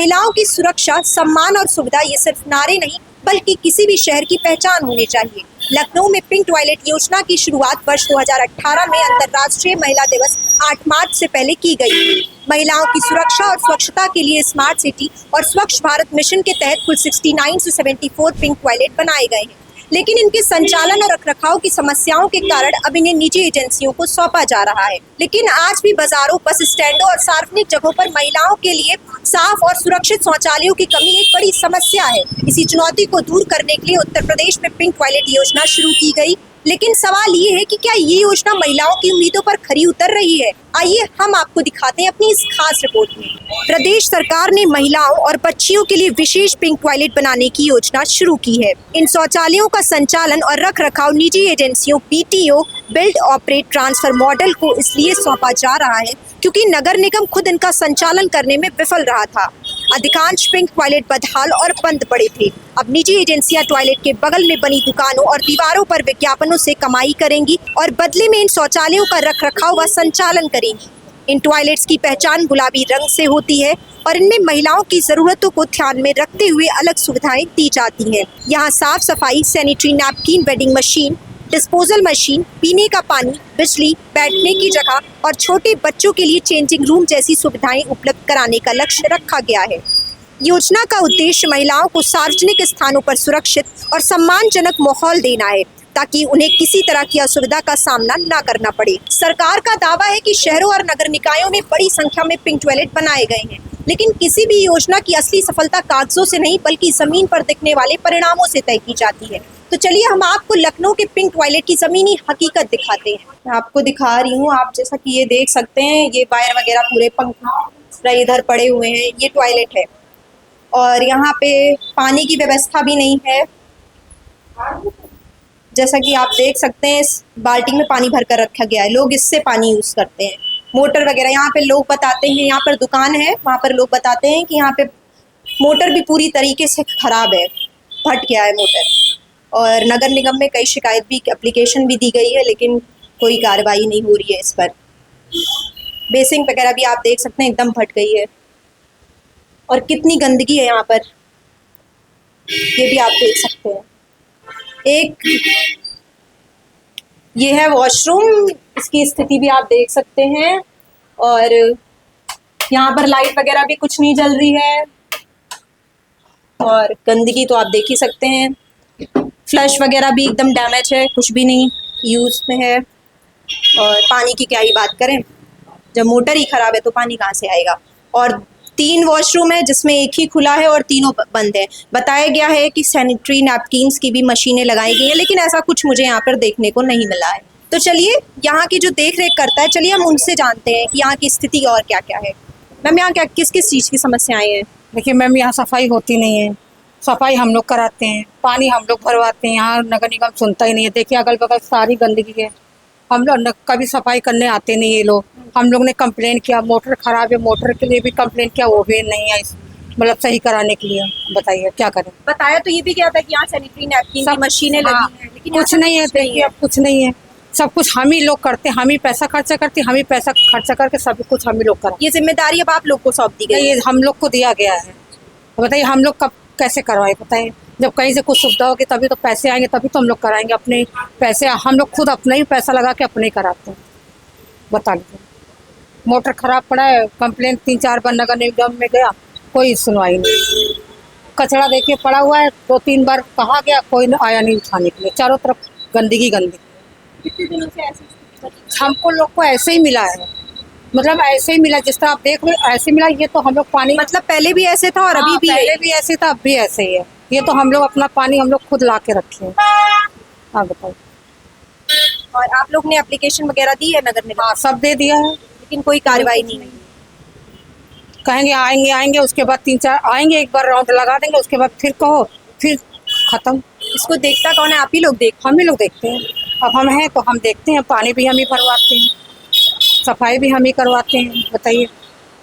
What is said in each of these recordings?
महिलाओं की सुरक्षा, सम्मान और सुविधा ये सिर्फ नारे नहीं बल्कि किसी भी शहर की पहचान होनी चाहिए। लखनऊ में पिंक टॉयलेट योजना की शुरुआत वर्ष 2018 में अंतर्राष्ट्रीय महिला दिवस 8 मार्च से पहले की गई थी। महिलाओं की सुरक्षा और स्वच्छता के लिए स्मार्ट सिटी और स्वच्छ भारत मिशन के तहत कुल 69 से 74 पिंक टॉयलेट बनाए गए हैं, लेकिन इनके संचालन और रखरखाव की समस्याओं के कारण अब इन्हें निजी एजेंसियों को सौंपा जा रहा है। लेकिन आज भी बाजारों, बस स्टैंडों और सार्वजनिक जगहों पर महिलाओं के लिए साफ और सुरक्षित शौचालयों की कमी एक बड़ी समस्या है। इसी चुनौती को दूर करने के लिए उत्तर प्रदेश में पिंक टॉयलेट योजना शुरू की गई। लेकिन सवाल ये है कि क्या ये योजना महिलाओं की उम्मीदों पर खरी उतर रही है? आइए हम आपको दिखाते हैं अपनी इस खास रिपोर्ट में। प्रदेश सरकार ने महिलाओं और बच्चियों के लिए विशेष पिंक टॉयलेट बनाने की योजना शुरू की है। इन शौचालयों का संचालन और रखरखाव निजी एजेंसियों BTO build operate transfer model को इसलिए सौंपा जा रहा है क्योंकि नगर निगम खुद इनका संचालन करने में विफल रहा था। अधिकांश पिंक टॉयलेट बदहाल और बंद पड़े थे। अब निजी एजेंसियां टॉयलेट के बगल में बनी दुकानों और दीवारों पर विज्ञापनों से कमाई करेंगी और बदले में इन शौचालयों का रखरखाव व संचालन करेंगी। इन टॉयलेट्स की पहचान गुलाबी रंग से होती है और इनमें महिलाओं की जरूरतों को ध्यान में रखते हुए अलग सुविधाएं दी जाती हैं। यहाँ साफ सफाई, sanitary napkin, wedding machine, disposal machine, पीने का पानी, बिजली, बैठने की जगह और छोटे बच्चों के लिए चेंजिंग रूम जैसी सुविधाएं उपलब्ध कराने का लक्ष्य रखा गया है। योजना का उद्देश्य महिलाओं को सार्वजनिक स्थानों पर सुरक्षित और सम्मानजनक माहौल देना है ताकि उन्हें किसी तरह की असुविधा का सामना न करना पड़े। सरकार का दावा है कि शहरों और नगर निकायों में बड़ी संख्या में पिंक टॉयलेट बनाए गए हैं, लेकिन किसी भी योजना की असली सफलता कागजों से नहीं बल्कि जमीन पर दिखने वाले परिणामों से तय की जाती है। तो चलिए हम आपको लखनऊ के पिंक टॉयलेट की जमीनी हकीकत दिखाते हैं। मैं आपको दिखा रही हूँ, आप जैसा कि ये देख सकते हैं, ये वायर वगैरह पूरे पंखा इधर पड़े हुए हैं। ये टॉयलेट है और यहाँ पे पानी की व्यवस्था भी नहीं है। जैसा कि आप देख सकते हैं, इस बाल्टी में पानी भर कर रखा गया है। लोग इससे पानी यूज करते हैं। मोटर वगैरह यहाँ पे लोग बताते हैं, यहाँ पर दुकान है, वहाँ पर लोग बताते हैं कि यहाँ पे मोटर भी पूरी तरीके से खराब है, फट गया है मोटर। और नगर निगम में कई शिकायत भी, एप्लीकेशन भी दी गई है, लेकिन कोई कार्रवाई नहीं हो रही है इस पर। बेसिंग वगैरह भी आप देख सकते हैं, एकदम फट गई है। और कितनी गंदगी है यहाँ पर, ये भी आप देख सकते हैं। एक ये है वॉशरूम, इसकी स्थिति भी आप देख सकते हैं। और यहाँ पर लाइट वगैरह भी कुछ नहीं जल रही है और गंदगी तो आप देख ही सकते हैं। फ्लश वगैरह भी एकदम डैमेज है, कुछ भी नहीं यूज में है। और पानी की क्या ही बात करें, जब मोटर ही खराब है तो पानी कहाँ से आएगा। और 3 वॉशरूम है जिसमें एक ही खुला है और तीनों बंद है। बताया गया है कि सैनिटरी नैपकिन्स की भी मशीनें लगाई गई हैं, लेकिन ऐसा कुछ मुझे यहाँ पर देखने को नहीं मिला है। तो चलिए यहाँ की जो देख रेख करता है, चलिए हम उनसे जानते हैं कि यहाँ की स्थिति और क्या क्या है। मैम यहाँ क्या किस किस चीज़ की समस्याएं हैं? देखिए मैम, यहाँ सफाई होती नहीं है। सफाई हम लोग कराते हैं, पानी हम लोग भरवाते हैं, यहाँ नगर निगम सुनता ही नहीं है। देखिए अगल बगल सारी गंदगी है, हम लोग कभी सफाई करने आते नहीं ये लोग। हम लोग ने कंप्लेन किया, मोटर खराब है, मोटर के लिए भी कंप्लेन किया, वो भी नहीं है मतलब सही कराने के लिए। बताइए क्या करें। बताया तो ये भी क्या था कि यहाँ सैनिटरी नैपकिन की मशीनें लगी हैं, लेकिन कुछ नहीं है। देखिए अब कुछ नहीं है, सब कुछ हम ही लोग करते हैं, हम ही पैसा खर्चा करते हैं, हम ही पैसा खर्चा करके सब कुछ हम ही लोग करते हैं। ये जिम्मेदारी अब आप लोग को सौंप दी गई है? ये हम लोग को दिया गया है। बताइए हम लोग कब कैसे करवाए? बताइए जब कहीं से कुछ सुविधा होगी तभी तो पैसे आएंगे, तभी तो हम लोग कराएंगे। अपने पैसे हम लोग खुद अपना ही पैसा लगा के अपने ही कराते हैं। बता लीजिए, मोटर खराब पड़ा है, कंप्लेन 3-4 बार नगर निगम में गया, कोई सुनवाई नहीं। कचरा देखिए पड़ा हुआ है, 2-3 बार कहा गया, कोई आया नहीं उठाने के लिए। चारों तरफ गंदगी गंदगी। कितने दिनों से ऐसे हमको लोग को ऐसे ही मिला है, मतलब ऐसे ही मिला जिस तरह आप देख रहे हो, ऐसे मिला। ये तो हम लोग पानी, मतलब पहले भी ऐसे था और अभी भी पहले भी ऐसे था, अब भी ऐसे ही है। ये तो हम लोग अपना पानी हम लोग खुद ला के रखे हैं। हाँ बताइए। और आप लोग ने एप्लीकेशन वगैरह दी है नगर निगम? हाँ सब दे दिया है, लेकिन कोई कार्रवाई नहीं। कहेंगे आएंगे आएंगे, उसके बाद 3-4 आएंगे, एक बार राउंड लगा देंगे, उसके बाद फिर कहो, फिर खत्म। इसको देखता कौन है? आप ही लोग हम ही लोग देखते हैं। अब हम हैं तो हम देखते हैं, पानी भी हम ही भरवाते हैं, सफाई भी हम ही करवाते हैं। बताइए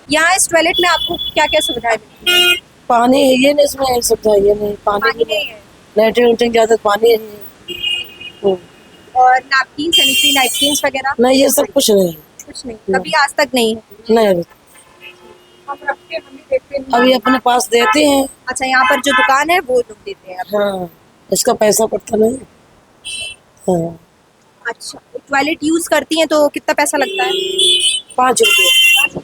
यहाँ इस टॉयलेट में आपको क्या क्या सुविधाएं मिलती हैं? पानी है ये नहीं, इसमें सुविधा ये नहीं, पानी नहीं है। लैट्रिन उल्ट्रिन की आदत पानी है। और नैपकिन, सैनिटरी नैपकिन वगैरह? नहीं, ये सब कुछ नहीं, कुछ नहीं, कभी आज तक नहीं है। नहीं अभी। अभी अपने पास देते हैं। अच्छा, यहाँ पर जो दुकान है वो लोग देते हैं आपको। हाँ, इसका पैसा पड़ता नहीं। हाँ, अच्छा, टॉयलेट यूज करती हैं तो कितना पैसा लगता है? 5 रुपये।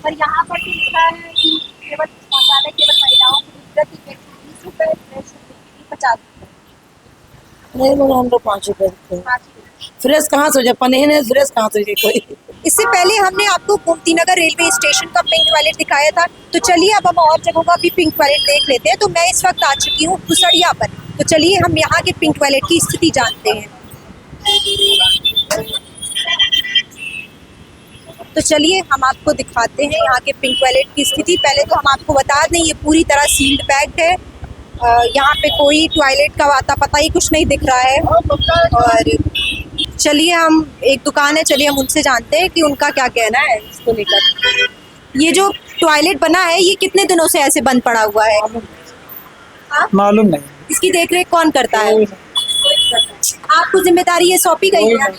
पर यहाँ पर तो लिखा है कि केवल शौचालय केवल महिलाओं के लिए प्रति व्यक्ति 20 रुपए, फ्रेश होने के लिए 50 रुपए। नहीं मैंने हम लोग 5 रुपये देते हैं। 5 रुपए। फ्रेश कहाँ से हो जाए, पनीर है फ्रेश कहाँ से हो जाए कोई। इससे पहले हमने आपको गोमती नगर रेलवे स्टेशन का पिंक टॉयलेट दिखाया था, तो चलिए अब हम और जगहों का भी पिंक टॉयलेट देख लेते हैं। तो मैं इस वक्त आ चुकी हूँ कुसड़िया पर, तो चलिए हम यहाँ के पिंक टॉयलेट की स्थिति जानते हैं। तो चलिए हम आपको दिखाते हैं यहाँ के पिंक टॉयलेट की स्थिति। पहले तो हम आपको बता दें ये पूरी तरह सील्ड पैक्ड है। यहाँ पे कोई टॉयलेट का आता पता ही कुछ नहीं दिख रहा है। और चलिए हम एक दुकान है, चलिए हम उनसे जानते हैं कि उनका क्या कहना है इसको लेकर। ये जो टॉयलेट बना है ये कितने दिनों से ऐसे बंद पड़ा हुआ है? हाँ? मालूम नहीं। इसकी देखरेख कौन करता है? आपको जिम्मेदारी ये सौंपी गई है?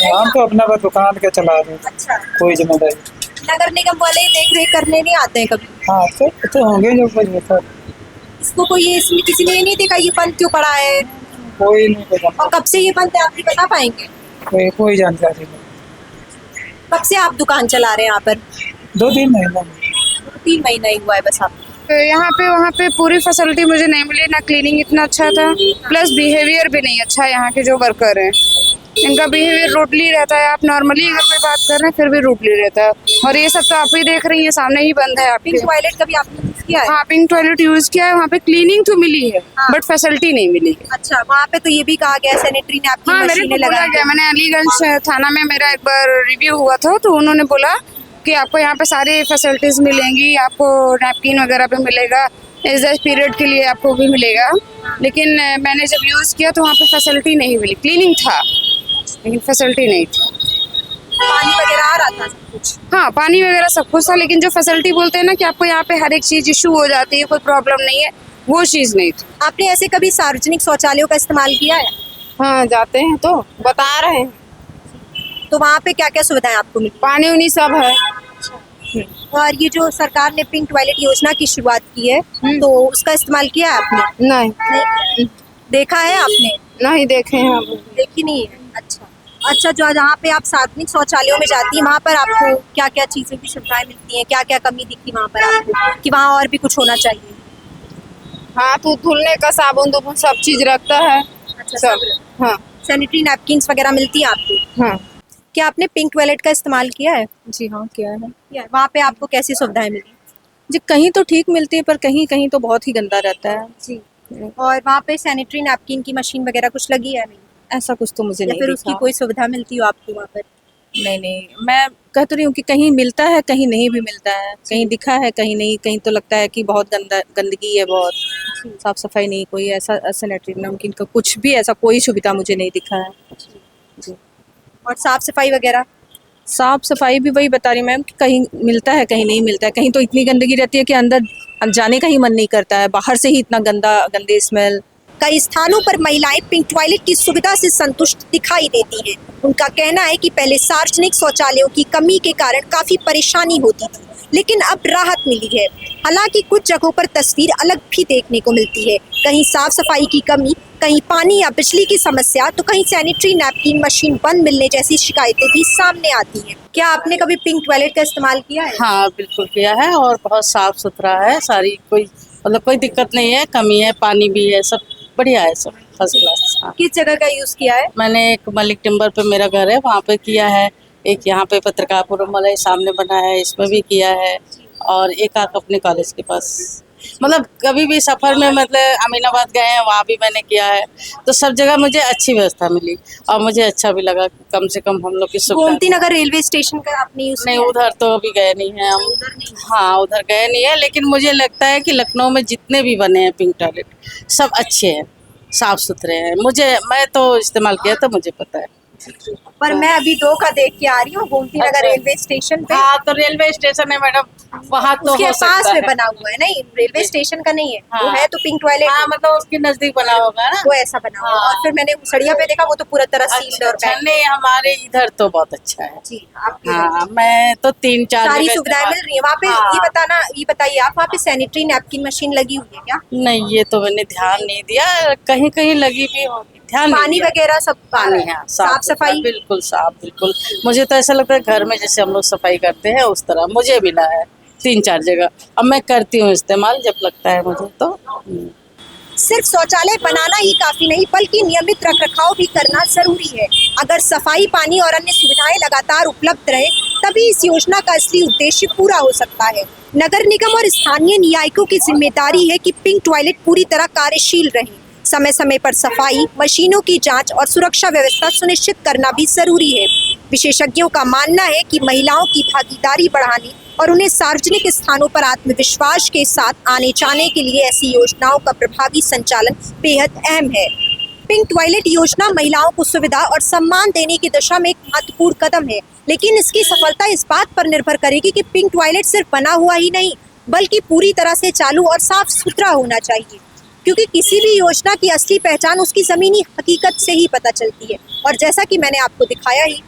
हम तो अपना बस दुकान के चला रहे हैं, अच्छा, कोई जिम्मेदारी। नगर निगम वाले देखरेख करने नहीं आते हैं कभी? हाँ तो होंगे जो कुछ होता, इसको कोई ये इसमें किसी ने ये नहीं देखा ये बंद क्यों पड़ा है कोई नहीं पता, और कब से ये बंद है, आप भी बता पाएंगे? कोई जानकारी नहीं। कब से आप दुकान चला रहे हैं यहाँ पर? 2-3 महीना। 3 महीना ही हुआ है बस। आप तो यहाँ पे वहाँ पे पूरी फैसिलिटी मुझे नहीं मिली, ना क्लीनिंग इतना अच्छा था, प्लस बिहेवियर भी नहीं अच्छा है। यहाँ के जो वर्कर हैं इनका बिहेवियर रूडली रहता है। आप नॉर्मली अगर कोई बात कर रहे हैं फिर भी रूडली रहता है। और ये सब तो आप ही देख रही हैं, सामने ही बंद है आपके। पिंक टॉयलेट कभी आपने यूज किया है? हाँ, पिंक टॉयलेट यूज किया है। वहाँ पे क्लीनिंग तो मिली है हाँ। बट फैसिलिटी नहीं मिली है। अच्छा, वहाँ पे तो ये भी कहा गया सैनिटरी नैपकिन हाँ, मेरे मशीनें को बोला लगा गया, मैंने अलीगंज थाना में मेरा एक बार रिव्यू हुआ था तो उन्होंने बोला कि आपको यहाँ पे सारी फैसिलिटीज मिलेंगी, आपको नैपकिन वगैरह भी मिलेगा, एग्जैक्ट पीरियड के लिए आपको भी मिलेगा। लेकिन मैंने जब यूज़ किया तो वहाँ पे फैसिलिटी नहीं मिली। क्लीनिंग था लेकिन फैसिलिटी नहीं थी। पानी वगैरह आ रहा था सब कुछ? हाँ, पानी वगैरह सब कुछ था, लेकिन जो फैसिलिटी बोलते हैं ना कि आपको यहाँ पे हर एक चीज़ इशू हो जाती है, कोई प्रॉब्लम नहीं है, वो चीज़ नहीं थी। आपने ऐसे कभी सार्वजनिक शौचालयों का इस्तेमाल किया है? हाँ, जाते हैं तो बता रहे हैं, तो वहाँ पे क्या क्या सुविधाएं आपको मिली? पानी उनी सब है। और ये जो सरकार ने पिंक टॉयलेट योजना की शुरुआत की है तो उसका इस्तेमाल किया है आपने? नहीं, नहीं। देखा है आपने? नहीं देखे हैं हम। देखी नहीं है। अच्छा, जो जहाँ पे आप सार्वजनिक शौचालयों में जाती हैं वहाँ पर आपको क्या क्या चीज़ें की सुविधाएं मिलती हैं, क्या क्या कमी दिखी वहाँ पर आपको कि वहाँ और भी कुछ होना चाहिए? हाँ, तो धुलने का साबुन सब चीज रखता है। अच्छा, सब। हाँ सैनिटरी नैपकिन्स वगैरह मिलती हैं आपको? हाँ क्या आपने पिंक टॉयलेट का इस्तेमाल किया है? जी हाँ, किया है। वहाँ पे आपको कैसी सुविधाएं मिली? जी, कहीं तो ठीक मिलती है पर कहीं कहीं तो बहुत ही गंदा रहता है। जी। और वहाँ पे सैनिटरी नैपकिन की मशीन वगैरह कुछ लगी है नहीं? ऐसा कुछ तो मुझे या नहीं फिर दिखा। उसकी कोई सुविधा मिलती हो आपको वहाँ पर? नहीं, मैं कह तो रही हूँ कि कहीं मिलता है कहीं नहीं भी मिलता है, कहीं दिखा है कहीं नहीं, कहीं तो लगता है कि बहुत गंदगी है, बहुत साफ सफाई नहीं, कोई ऐसा सैनिटरी नैपकिन का कुछ भी ऐसा कोई सुविधा मुझे नहीं दिखा है। जी। और साफ सफाई वगैरह? साफ सफाई भी वही बता रही मैम कि कहीं मिलता है कहीं नहीं मिलता है, कहीं तो इतनी गंदगी रहती है कि अंदर जाने का ही मन नहीं करता है, बाहर से ही इतना गंदे स्मेल। कई स्थानों पर महिलाएं पिंक टॉयलेट की सुविधा से संतुष्ट दिखाई देती हैं। उनका कहना है कि पहले सार्वजनिक शौचालयों की कमी के कारण काफी परेशानी होती थी, लेकिन अब राहत मिली है। हालांकि कुछ जगहों पर तस्वीर अलग भी देखने को मिलती है, कहीं साफ सफाई की कमी, कहीं पानी या बिजली की समस्या, तो कहीं सैनिटरी नैपकिन मशीन बंद मिलने जैसी शिकायतें भी सामने आती हैं। क्या आपने कभी पिंक टॉयलेट का इस्तेमाल किया है? हाँ, बिल्कुल किया है और बहुत साफ सुथरा है, सारी कोई दिक्कत नहीं है, कमी है, पानी भी है, सब बढ़िया है, सब फर्स्ट क्लास। हाँ। किस जगह का यूज किया है? मैंने एक मलिक टिम्बर पे मेरा घर है, वहाँ पे किया है, एक यहाँ पे पत्रकारपुरम वाले सामने बना है, इसमें भी किया है, और एक आक अपने कॉलेज के पास। मतलब कभी भी सफ़र में मतलब अमीनाबाद गए हैं वहाँ भी मैंने किया है, तो सब जगह मुझे अच्छी व्यवस्था मिली और मुझे अच्छा भी लगा कि कम से कम हम लोग की सुविधा। गोमती नगर रेलवे स्टेशन का आपने यूज नहीं, किया है? उधर तो अभी गए नहीं हैं हम। हाँ, उधर गए नहीं है, लेकिन मुझे लगता है कि लखनऊ में जितने भी बने हैं पिंक टॉयलेट सब अच्छे हैं, साफ सुथरे हैं। मैं तो इस्तेमाल किया तो मुझे पता है। पर मैं अभी 2 का देख के आ रही हूँ गोमती नगर रेलवे स्टेशन पे। हाँ तो रेलवे स्टेशन है मैडम, वहाँ तो उसके हो पास सकता में है। बना हुआ है, नहीं रेलवे स्टेशन का नहीं है, वो हाँ। है तो पिंक टॉयलेट, हाँ मतलब उसके नजदीक बना होगा ना। वो ऐसा बना हुआ है। हाँ। और फिर मैंने सड़िया पे देखा, वो तो पूरा तरह सील्ड अच्छा, और अच्छा पैक। नहीं, हमारे इधर तो बहुत अच्छा है। जी, आपके इधर हाँ मैं तो 3-4 सारी जगह सुविधाएं इस्तेमाल- मिल रही है वहाँ पे। हाँ। ये बताइए आप, वहाँ पे सैनिटरी नैपकिन मशीन लगी हुई है क्या? नहीं ये तो मैंने ध्यान नहीं दिया, कहीं कहीं लगी भी होगी, ध्यान नहीं पानी दिया। वगैरह सब पानी है साफ सफाई? बिल्कुल साफ, बिल्कुल। मुझे तो ऐसा लगता है घर में जैसे हम लोग सफाई करते हैं उस तरह मुझे मिला है 3-4 जगह। अब मैं करती हूँ इस्तेमाल जब लगता है मुझे तो। सिर्फ शौचालय बनाना ही काफी नहीं, बल्कि नियमित रखरखाव भी करना जरूरी है। अगर सफाई, पानी और अन्य सुविधाएं लगातार उपलब्ध रहे, तभी इस योजना का असली उद्देश्य पूरा हो सकता है। नगर निगम और स्थानीय निकायों की जिम्मेदारी है कि पिंक टॉयलेट पूरी तरह कार्यशील रहे। समय समय पर सफाई, मशीनों की जांच और सुरक्षा व्यवस्था सुनिश्चित करना भी जरूरी है। विशेषज्ञों का मानना है कि महिलाओं की भागीदारी बढ़ाने और उन्हें सार्वजनिक स्थानों पर आत्मविश्वास के साथ आने जाने के लिए ऐसी योजनाओं का प्रभावी संचालन बेहद अहम है। पिंक टॉयलेट योजना महिलाओं को सुविधा और सम्मान देने की दिशा में एक महत्वपूर्ण कदम है, लेकिन इसकी सफलता इस बात पर निर्भर करेगी कि पिंक टॉयलेट सिर्फ बना हुआ ही नहीं, बल्कि पूरी तरह से चालू और साफ सुथरा होना चाहिए। क्योंकि किसी भी योजना की असली पहचान उसकी जमीनी हकीकत से ही पता चलती है। और जैसा कि मैंने आपको दिखाया ही,